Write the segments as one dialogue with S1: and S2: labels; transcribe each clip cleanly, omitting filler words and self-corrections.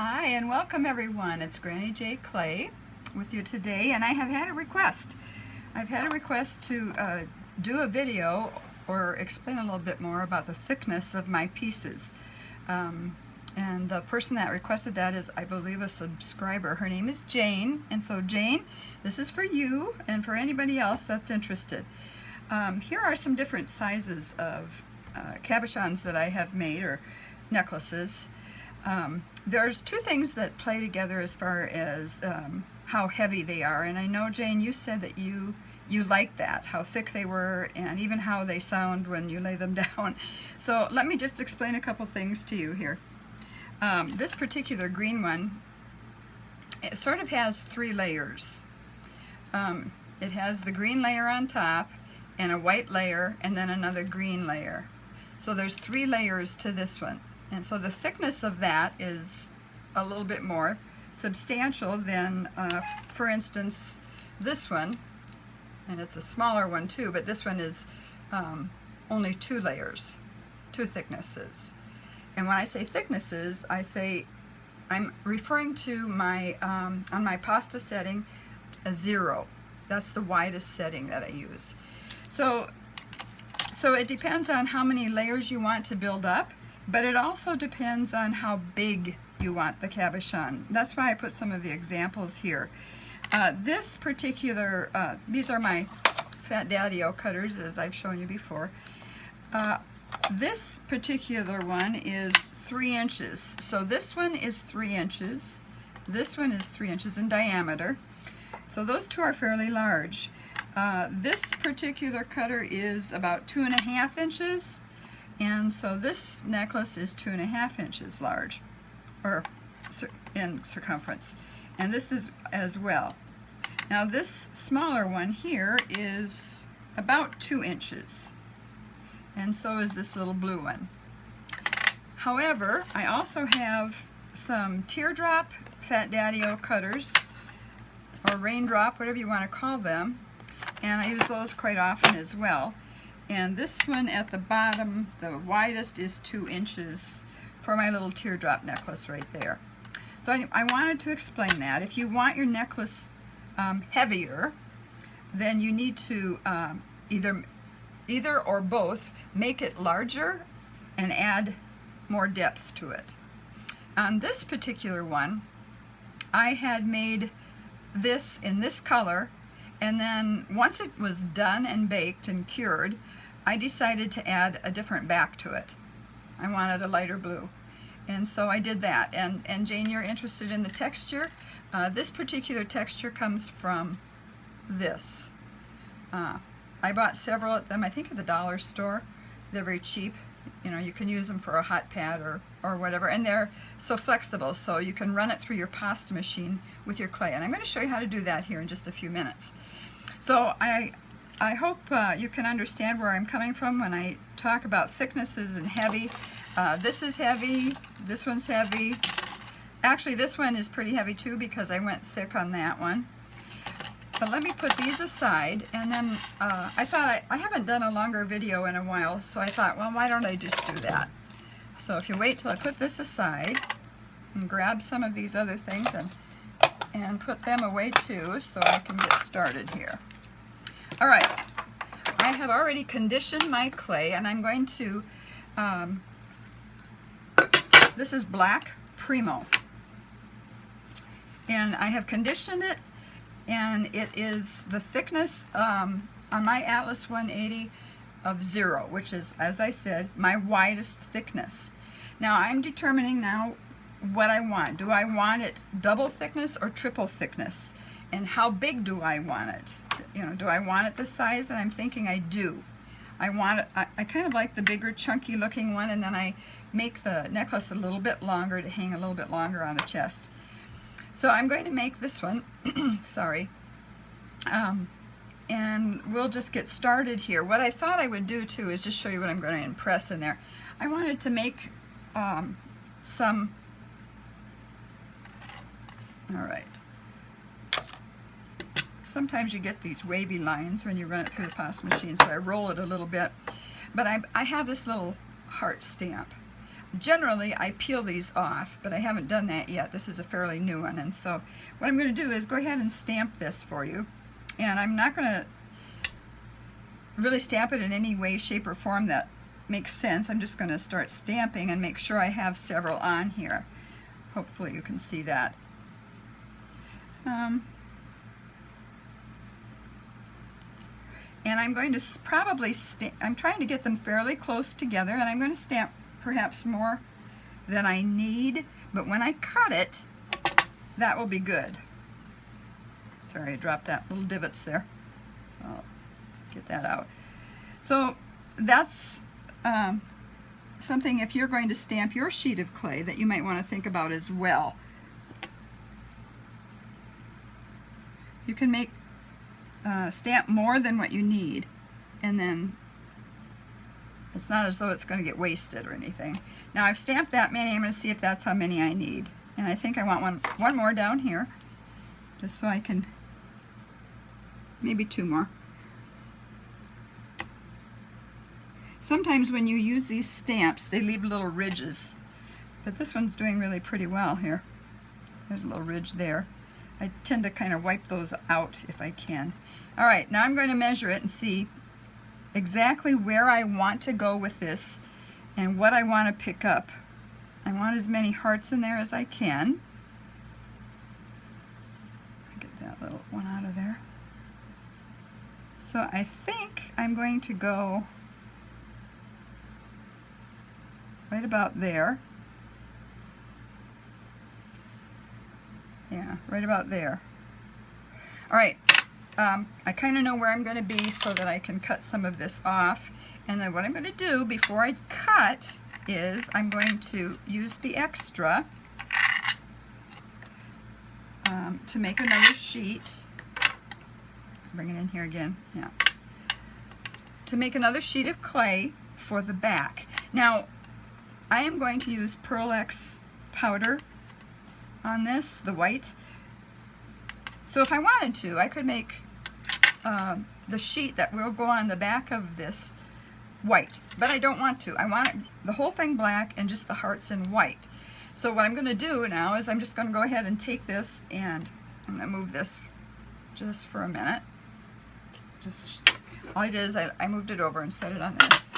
S1: Hi and welcome everyone. It's Granny J. Clay with you today, and I have had a request. I've had a request to do a video or explain a little bit more about the thickness of my pieces. And the person that requested that is, I believe, a subscriber. Her name is Jane, and so Jane, this is for you and for anybody else that's interested. Here are some different sizes of cabochons that I have made, or necklaces. There's two things that play together as far as how heavy they are, and I know, Jane, you said that you liked that, how thick they were, and even how they sound when you lay them down. So let me just explain a couple things to you here. This particular green one, it sort of has three layers. It has the green layer on top, and a white layer, and then another green layer. So there's three layers to this one. And so the thickness of that is a little bit more substantial than, for instance, this one. And it's a smaller one too, but this one is only two layers, two thicknesses. And when I say thicknesses, I'm referring to my, on my pasta setting, a 0. That's the widest setting that I use. So it depends on how many layers you want to build up. But it also depends on how big you want the cabochon. That's why I put some of the examples here. This particular, these are my Fat Daddy-O cutters, as I've shown you before. This particular one is 3 inches. So this one is 3 inches. This one is 3 inches in diameter. So those two are fairly large. This particular cutter is about 2.5 inches. And so this necklace is 2.5 inches large, or in circumference. And this is as well. Now this smaller one here is about 2 inches. And so is this little blue one. However, I also have some teardrop Fat Daddy-O cutters, or raindrop, whatever you want to call them. And I use those quite often as well. And this one at the bottom, the widest, is 2 inches for my little teardrop necklace right there. So I wanted to explain that. If you want your necklace heavier, then you need to either or both make it larger and add more depth to it. On this particular one, I had made this in this color, and then once it was done and baked and cured, I decided to add a different back to it. I wanted a lighter blue. And so I did that. And Jane, you're interested in the texture. This particular texture comes from this. I bought several of them, I think at the dollar store. They're very cheap. You know, you can use them for a hot pad or whatever. And they're so flexible, so you can run it through your pasta machine with your clay. And I'm going to show you how to do that here in just a few minutes. So I hope you can understand where I'm coming from when I talk about thicknesses and heavy. This is heavy, this one's heavy. Actually, this one is pretty heavy too because I went thick on that one. But let me put these aside, and then I thought I haven't done a longer video in a while, so I thought, well, why don't I just do that? So if you wait till I put this aside and grab some of these other things and put them away too, so I can get started here. All right, I have already conditioned my clay, and I'm going to, this is black Primo. And I have conditioned it, and it is the thickness on my Atlas 180 of 0, which is, as I said, my widest thickness. Now I'm determining now what I want. Do I want it double thickness or triple thickness? And how big do I want it? You know, do I want it the size that I'm thinking I do? I want it, I kind of like the bigger, chunky looking one, and then I make the necklace a little bit longer to hang a little bit longer on the chest. So I'm going to make this one, sorry, and we'll just get started here. What I thought I would do too is just show you what I'm going to impress in there. I wanted to make some, all right. Sometimes you get these wavy lines when you run it through the pasta machine, so I roll it a little bit. But I have this little heart stamp. generally I peel these off, but I haven't done that yet. This is a fairly new one, and so what I'm going to do is go ahead and stamp this for you. And I'm not going to really stamp it in any way, shape, or form that makes sense. I'm just going to start stamping and make sure I have several on here. Hopefully you can see that. And I'm going to probably I'm trying to get them fairly close together, and I'm going to stamp perhaps more than I need, but when I cut it, that will be good. Sorry, I dropped that little divots there, so I'll get that out. So that's something, if you're going to stamp your sheet of clay, that you might want to think about as well. You can make stamp more than what you need, and then it's not as though it's going to get wasted or anything. Now I've stamped that many. I'm going to see if that's how many I need, and I think I want one more down here, just so I can, maybe two more. Sometimes when you use these stamps, they leave little ridges, but this one's doing really pretty well here. There's a little ridge there. I tend to kind of wipe those out if I can. All right, now I'm going to measure it and see exactly where I want to go with this and what I want to pick up. I want as many hearts in there as I can. Get that little one out of there. So I think I'm going to go right about there. Yeah, right about there. All right, I kind of know where I'm going to be so that I can cut some of this off. And then what I'm going to do before I cut is I'm going to use the extra to make another sheet. Bring it in here again, yeah. To make another sheet of clay for the back. Now, I am going to use Pearl X powder on this, the white. So if I wanted to, I could make the sheet that will go on the back of this white, but I don't want to. I want the whole thing black and just the hearts in white. So what I'm going to do now is I'm just going to go ahead and take this, and I'm going to move this just for a minute. Just all I did is I moved it over and set it on this,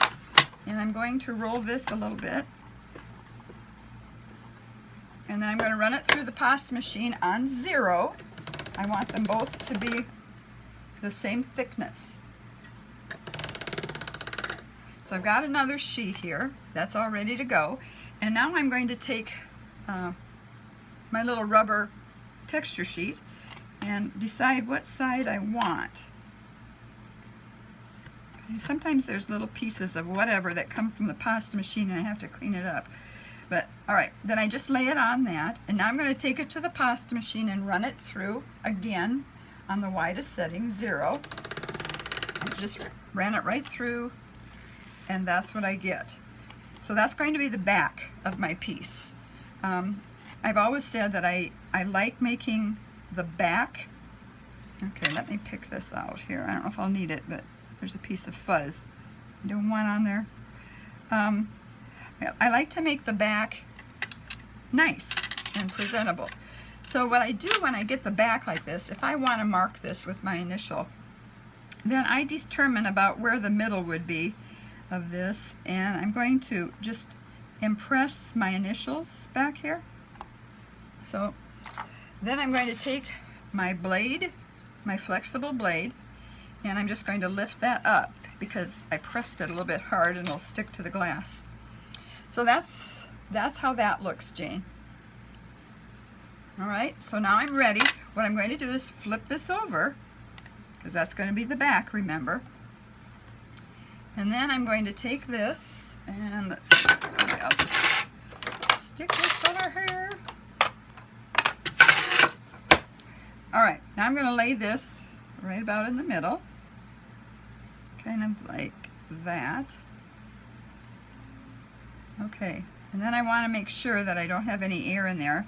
S1: and I'm going to roll this a little bit. And then I'm going to run it through the pasta machine on 0. I want them both to be the same thickness. So I've got another sheet here. That's all ready to go. And now I'm going to take my little rubber texture sheet and decide what side I want. Sometimes there's little pieces of whatever that come from the pasta machine and I have to clean it up. But all right, then I just lay it on that, and now I'm going to take it to the pasta machine and run it through again on the widest setting, 0. I just ran it right through, and that's what I get. So that's going to be the back of my piece. I've always said that I like making the back. Okay, let me pick this out here. I don't know if I'll need it, but there's a piece of fuzz. Doing one on there. I like to make the back nice and presentable. So what I do when I get the back like this, if I want to mark this with my initial, then I determine about where the middle would be of this, and I'm going to just impress my initials back here. So then I'm going to take my blade, my flexible blade, and I'm just going to lift that up because I pressed it a little bit hard and it'll stick to the glass. So that's how that looks, Jane. All right, so now I'm ready. What I'm going to do is flip this over, because that's going to be the back, remember. And then I'm going to take this and let's see. Okay, I'll just stick this over here. All right, now I'm going to lay this right about in the middle, kind of like that. Okay, and then I want to make sure that I don't have any air in there.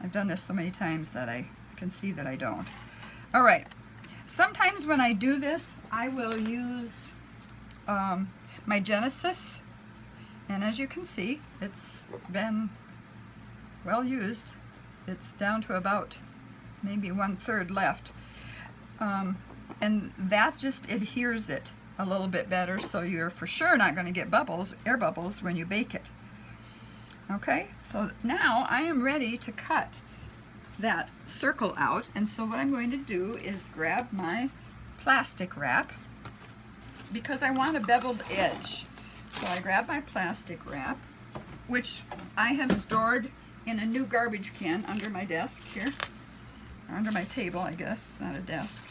S1: I've done this so many times that I can see that I don't. All right, sometimes when I do this, I will use my Genesis, And as you can see, it's been well used. It's down to about maybe 1/3 left. And that just adheres it a little bit better, so you're for sure not going to get bubbles, air bubbles, when you bake it. Okay, so now I am ready to cut that circle out, and so what I'm going to do is grab my plastic wrap because I want a beveled edge. So I grab my plastic wrap, which I have stored in a new garbage can under my desk here, or under my table, I guess, not a desk.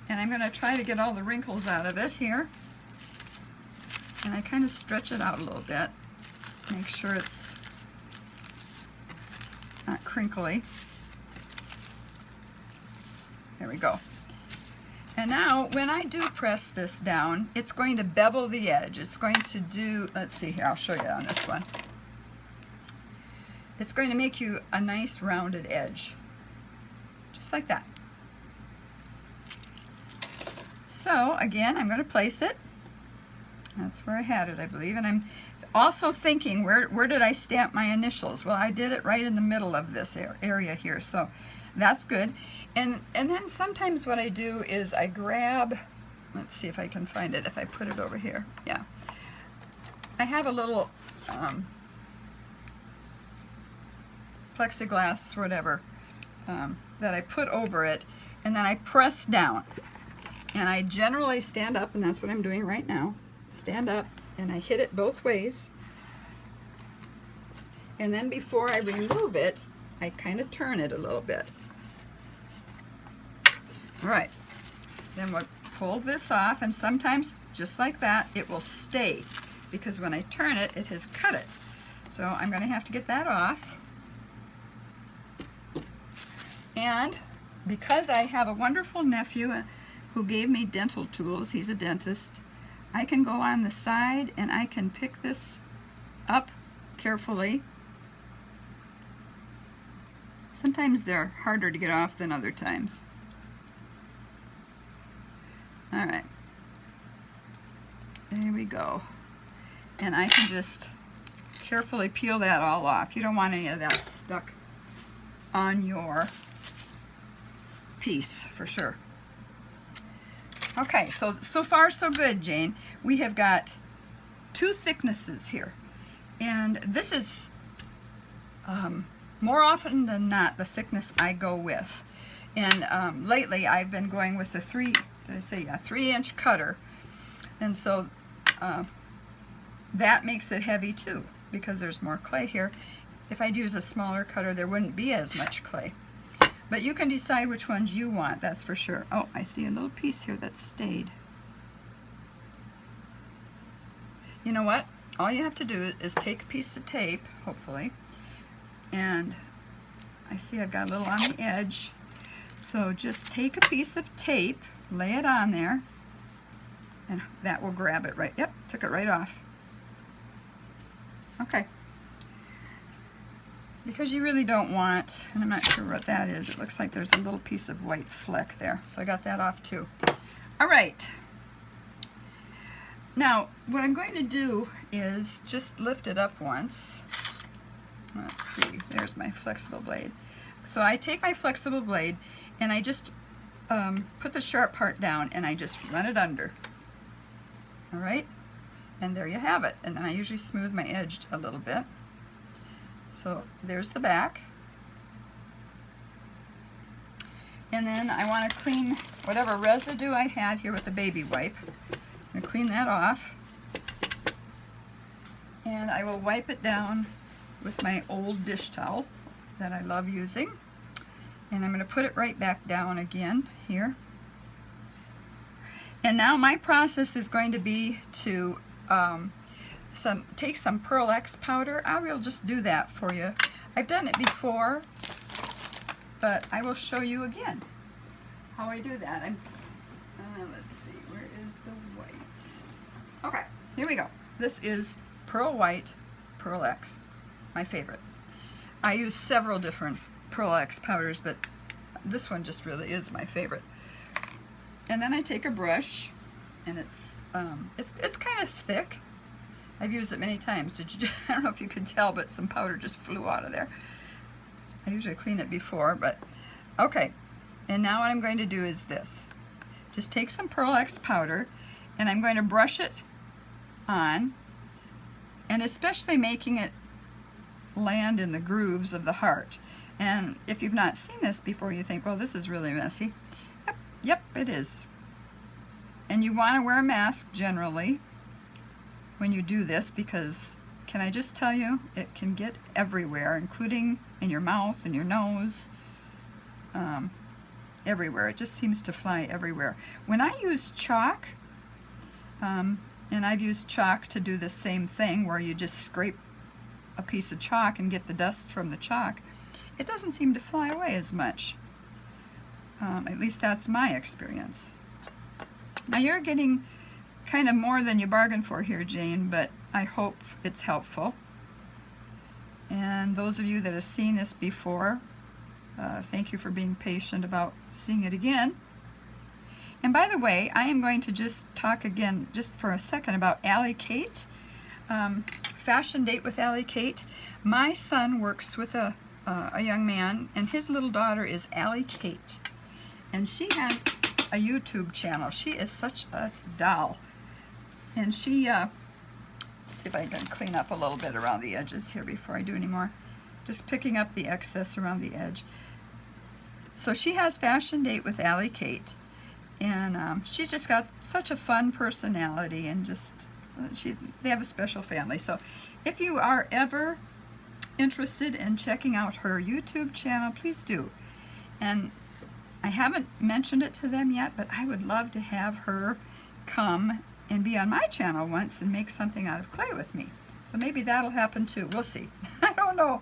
S1: And I'm going to try to get all the wrinkles out of it here. And I kind of stretch it out a little bit, make sure it's not crinkly. There we go. And now when I do press this down, it's going to bevel the edge. It's going to do, let's see here, I'll show you on this one. It's going to make you a nice rounded edge, just like that. So again, I'm going to place it. That's where I had it, I believe. And I'm also thinking, where did I stamp my initials? Well, I did it right in the middle of this area here, so that's good. And then sometimes what I do is I grab, let's see if I can find it, if I put it over here. Yeah. I have a little plexiglass, whatever, that I put over it, and then I press down. And I generally stand up, and that's what I'm doing right now. Stand up, and I hit it both ways. And then before I remove it, I kind of turn it a little bit. All right, then we'll pull this off, and sometimes, just like that, it will stay, because when I turn it, it has cut it. So I'm going to have to get that off. And because I have a wonderful nephew who gave me dental tools, he's a dentist, I can go on the side and I can pick this up carefully. Sometimes they're harder to get off than other times. All right, there we go. And I can just carefully peel that all off. You don't want any of that stuck on your piece, for sure. Okay, so far so good, Jane. We have got 2 thicknesses here, and this is more often than not the thickness I go with. And lately I've been going with the 3-inch cutter, and so that makes it heavy too, because there's more clay here. If I'd use a smaller cutter, there wouldn't be as much clay. But you can decide which ones you want, that's for sure. Oh, I see a little piece here that stayed. You know what? All you have to do is take a piece of tape, hopefully, and I see I've got a little on the edge. So just take a piece of tape, lay it on there, and that will grab it right. Yep, took it right off. Okay. Because you really don't want, and I'm not sure what that is, it looks like there's a little piece of white fleck there, so I got that off too. All right, now what I'm going to do is just lift it up once. Let's see, there's my flexible blade. So I take my flexible blade and I just put the sharp part down and I just run it under. All right, and there you have it. And then I usually smooth my edge a little bit. So there's the back. And then I want to clean whatever residue I had here with the baby wipe. I'm going to clean that off. And I will wipe it down with my old dish towel that I love using. And I'm going to put it right back down again here. And now my process is going to be to take some Pearl X powder. I will just do that for you. I've done it before, but I will show you again how I do that. Let's see, where is the white? Okay, here we go. This is Pearl White, Pearl X, my favorite. I use several different Pearl X powders, but this one just really is my favorite. And then I take a brush, and it's kind of thick. I've used it many times. I don't know if you could tell, but some powder just flew out of there. I usually clean it before, but okay. And now what I'm going to do is this. Just take some Pearl X powder, and I'm going to brush it on, and especially making it land in the grooves of the heart. And if you've not seen this before, you think, well, this is really messy. Yep, it is. And you want to wear a mask generally when you do this, because can I just tell you, it can get everywhere, including in your mouth and your nose, everywhere. It just seems to fly everywhere. When I use chalk, and I've used chalk to do the same thing, where you just scrape a piece of chalk and get the dust from the chalk, it doesn't seem to fly away as much. At least that's my experience. Now you're getting kind of more than you bargained for here, Jane, but I hope it's helpful. And those of you that have seen this before, thank you for being patient about seeing it again. And by the way, I am going to just talk again just for a second about Allie Kate. Fashion Date with Allie Kate. My son works with a young man, and his little daughter is Allie Kate. And she has a YouTube channel. She is such a doll. And she, let's see if I can clean up a little bit around the edges here before I do any more. Just picking up the excess around the edge. So she has Fashion Date with Allie Kate. And she's just got such a fun personality, and just, they have a special family. So if you are ever interested in checking out her YouTube channel, please do. And I haven't mentioned it to them yet, but I would love to have her come and be on my channel once and make something out of clay with me. So maybe that'll happen too. We'll see. I don't know.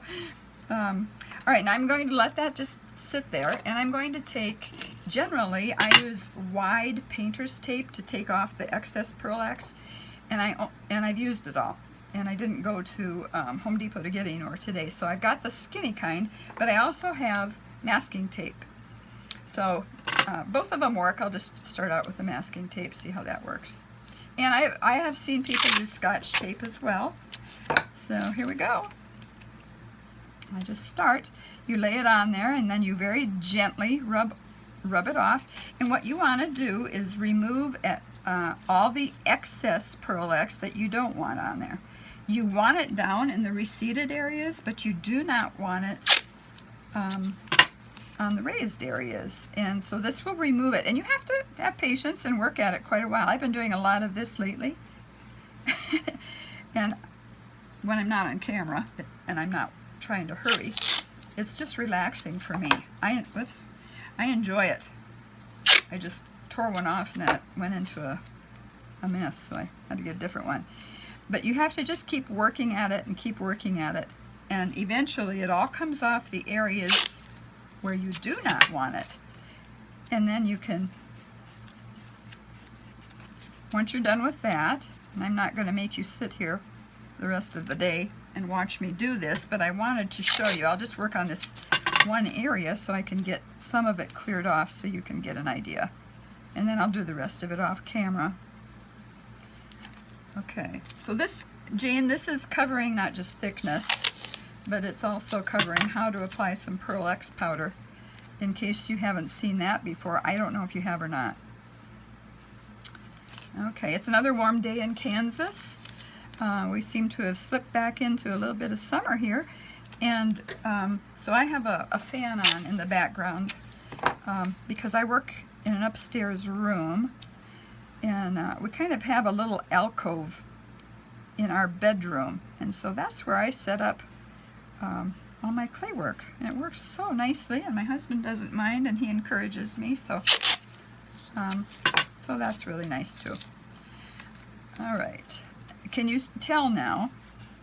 S1: All right, now I'm going to let that just sit there, and I'm going to take, generally I use wide painter's tape to take off the excess Pearl X, and I've used it all. And I didn't go to Home Depot to get any more today, so I've got the skinny kind, but I also have masking tape. So both of them work. I'll just start out with the masking tape, see how that works. And I have seen people use Scotch tape as well. So here we go. I just start. You lay it on there, and then you very gently rub it off. And what you want to do is remove all the excess Pearl X that you don't want on there. You want it down in the receded areas, but you do not want it on the raised areas. And so this will remove it. And you have to have patience and work at it quite a while. I've been doing a lot of this lately. And when I'm not on camera, and I'm not trying to hurry, it's just relaxing for me. I enjoy it. I just tore one off, and that went into a mess, so I had to get a different one. But you have to just keep working at it and keep working at it, and eventually it all comes off the areas where you do not want it. And then you can, once you're done with that, and I'm not going to make you sit here the rest of the day and watch me do this, but I wanted to show you. I'll just work on this one area so I can get some of it cleared off so you can get an idea. And then I'll do the rest of it off camera. Okay, so this, Jane, this is covering not just thickness, but it's also covering how to apply some Pearl X powder, in case you haven't seen that before. I don't know if you have or not. Okay, it's another warm day in Kansas. We seem to have slipped back into a little bit of summer here, and so I have a fan on in the background because I work in an upstairs room, and we kind of have a little alcove in our bedroom, and so that's where I set up all my clay work, and it works so nicely, and my husband doesn't mind, and he encourages me, so so that's really nice too. All right. Can you tell now?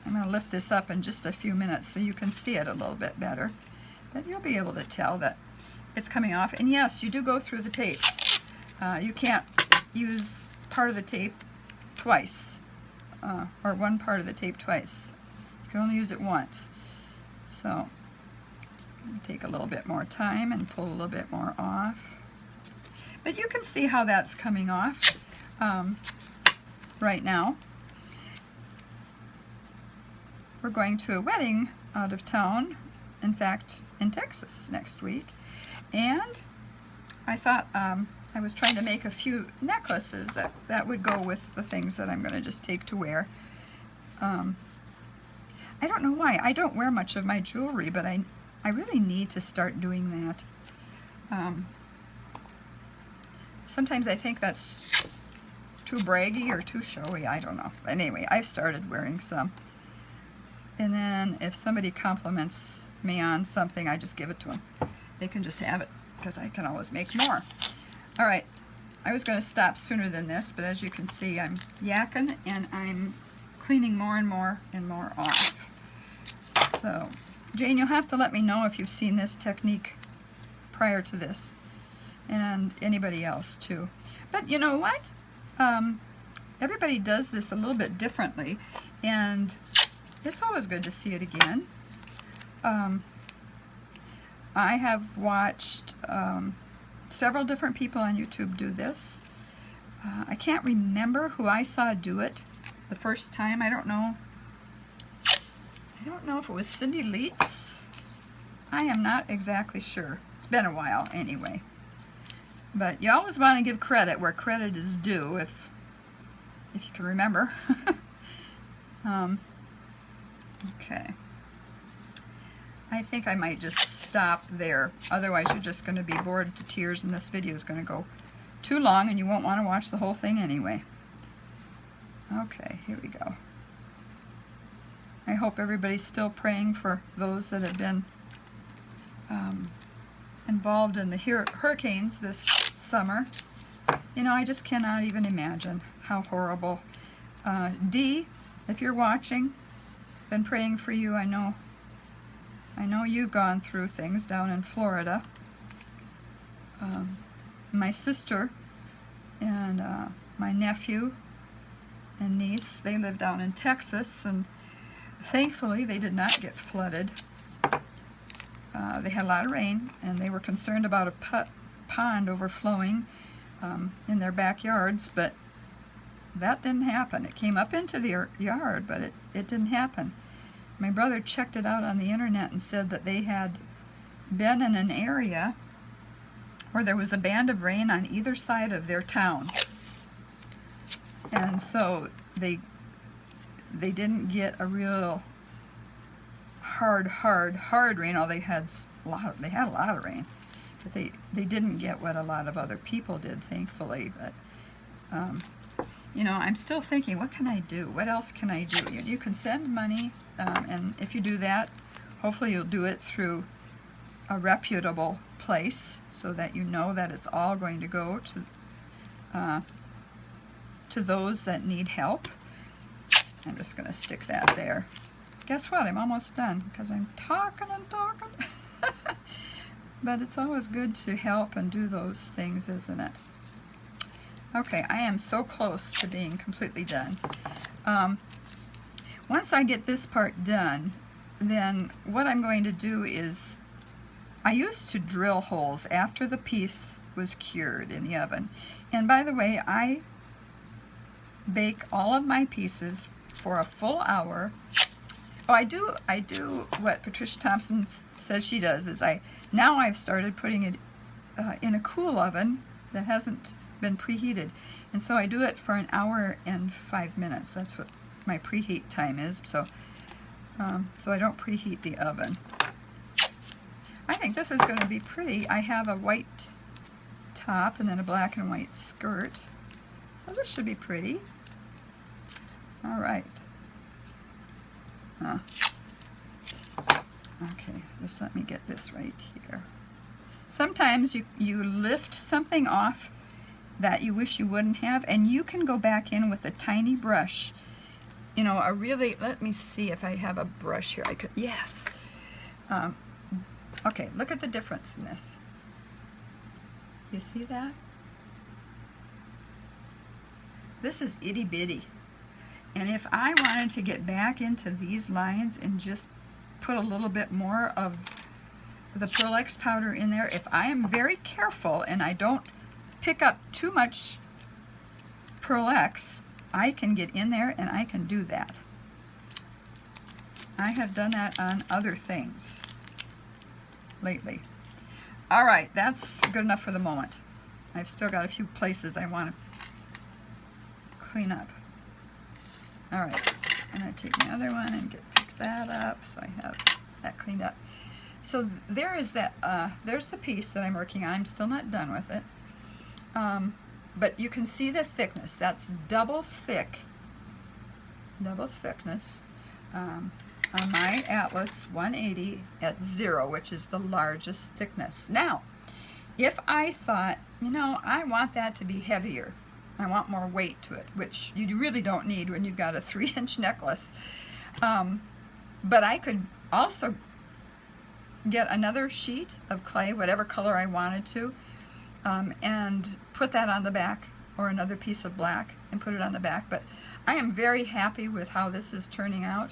S1: I'm going to lift this up in just a few minutes so you can see it a little bit better. But you'll be able to tell that it's coming off. And yes, you do go through the tape. You can't use part of the tape twice, or one part of the tape twice. You can only use it once. So take a little bit more time and pull a little bit more off. But you can see how that's coming off right now. we're going to a wedding out of town, in fact in Texas next week, and I thought I was trying to make a few necklaces that would go with the things that I'm going to just take to wear. I don't know why. I don't wear much of my jewelry, but I really need to start doing that. Sometimes I think that's too braggy or too showy. I don't know. But anyway, I've started wearing some. And then if somebody compliments me on something, I just give it to them. They can just have it, because I can always make more. All right, I was going to stop sooner than this, but as you can see, I'm yakking and I'm cleaning more and more and more off. So, Jane, you'll have to let me know if you've seen this technique prior to this, and anybody else too. But you know what? Everybody does this a little bit differently, and it's always good to see it again. I have watched several different people on YouTube do this. I can't remember who I saw do it the first time. I don't know if it was Cindy Leitz. I am not exactly sure. It's been a while anyway. But you always want to give credit where credit is due, if you can remember. Okay. I think I might just stop there. Otherwise, you're just going to be bored to tears, and this video is going to go too long, and you won't want to watch the whole thing anyway. Okay, here we go. I hope everybody's still praying for those that have been involved in the hurricanes this summer. You know, I just cannot even imagine how horrible. Dee, if you're watching, been praying for you. I know you've gone through things down in Florida. My sister and my nephew and niece, they live down in Texas, and thankfully they did not get flooded. They had a lot of rain, and they were concerned about a pond overflowing in their backyards, but that didn't happen. It came up into their yard, but it didn't happen. My brother checked it out on the internet and said that they had been in an area where there was a band of rain on either side of their town. And so they didn't get a real hard rain. Oh, they had a lot of rain, but they didn't get what a lot of other people did, thankfully. But you know, I'm still thinking, what can I do? What else can I do? You can send money, and if you do that, hopefully you'll do it through a reputable place, so that you know that it's all going to go to those that need help. I'm just going to stick that there. Guess what? I'm almost done, because I'm talking and talking. But it's always good to help and do those things, isn't it? Okay, I am so close to being completely done. Once I get this part done, then what I'm going to do is, I used to drill holes after the piece was cured in the oven. And by the way, I bake all of my pieces for a full hour. Oh, I do what Patricia Thompson says she does, is now I've started putting it in a cool oven that hasn't been preheated, and so I do it for an hour and 5 minutes. That's what my preheat time is. So so I don't preheat the oven. I think this is going to be pretty. I have a white top and then a black and white skirt, so this should be pretty. All right. Okay, just let me get this right here. Sometimes you lift something off that you wish you wouldn't have, and you can go back in with a tiny brush. You know, let me see if I have a brush here. I could, yes. Okay, look at the difference in this. You see that? This is itty bitty. And if I wanted to get back into these lines and just put a little bit more of the Pearl X powder in there, if I am very careful and I don't pick up too much Pearl X, I can get in there and I can do that. I have done that on other things lately. All right, that's good enough for the moment. I've still got a few places I want to clean up. All right, I'm going to take my other one and pick that up so I have that cleaned up. So there is that. There's the piece that I'm working on. I'm still not done with it. But you can see the thickness. That's double thickness on my Atlas 180 at 0, which is the largest thickness. Now, if I thought, you know, I want that to be heavier, I want more weight to it, which you really don't need when you've got a 3-inch necklace. But I could also get another sheet of clay, whatever color I wanted to, and put that on the back, or another piece of black and put it on the back. But I am very happy with how this is turning out.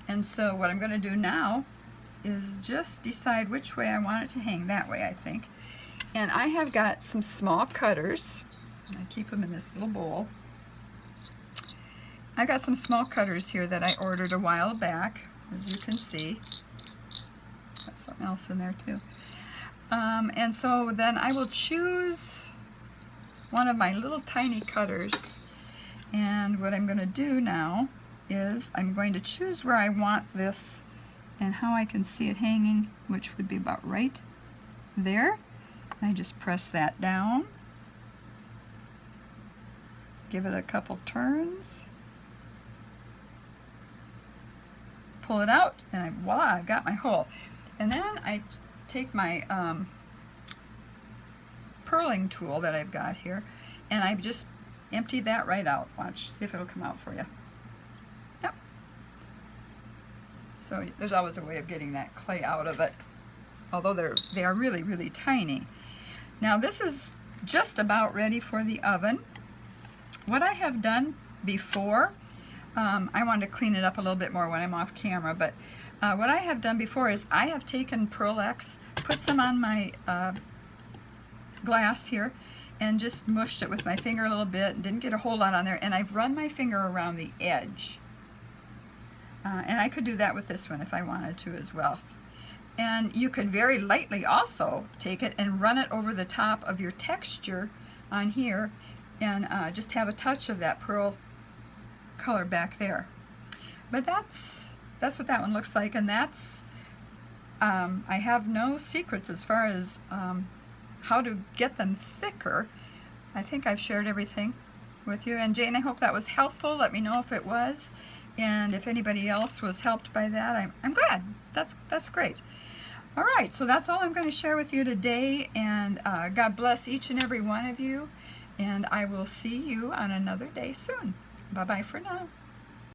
S1: And so what I'm going to do now is just decide which way I want it to hang. That way, I think. And I have got some small cutters. I keep them in this little bowl. I've got some small cutters here that I ordered a while back, as you can see. Got something else in there too. And so then I will choose one of my little tiny cutters, and what I'm going to do now is I'm going to choose where I want this and how I can see it hanging, which would be about right there. I just press that down, give it a couple turns, pull it out, and voila, I've got my hole. And then I take my purling tool that I've got here, and I just empty that right out. Watch, see if it'll come out for you. Yep. So there's always a way of getting that clay out of it, although they are really, really tiny. Now this is just about ready for the oven. What I have done before, I wanted to clean it up a little bit more when I'm off camera, but what I have done before is I have taken Pearl X, put some on my glass here, and just mushed it with my finger a little bit, and didn't get a whole lot on there, and I've run my finger around the edge. And I could do that with this one if I wanted to as well. And you could very lightly also take it and run it over the top of your texture on here, and just have a touch of that pearl color back there. But that's what that one looks like, and that's I have no secrets as far as how to get them thicker. I think I've shared everything with you. And Jane, I hope that was helpful. Let me know if it was, and if anybody else was helped by that, I'm glad. That's great. All right, so that's all I'm going to share with you today, and God bless each and every one of you, and I will see you on another day soon. Bye-bye for now.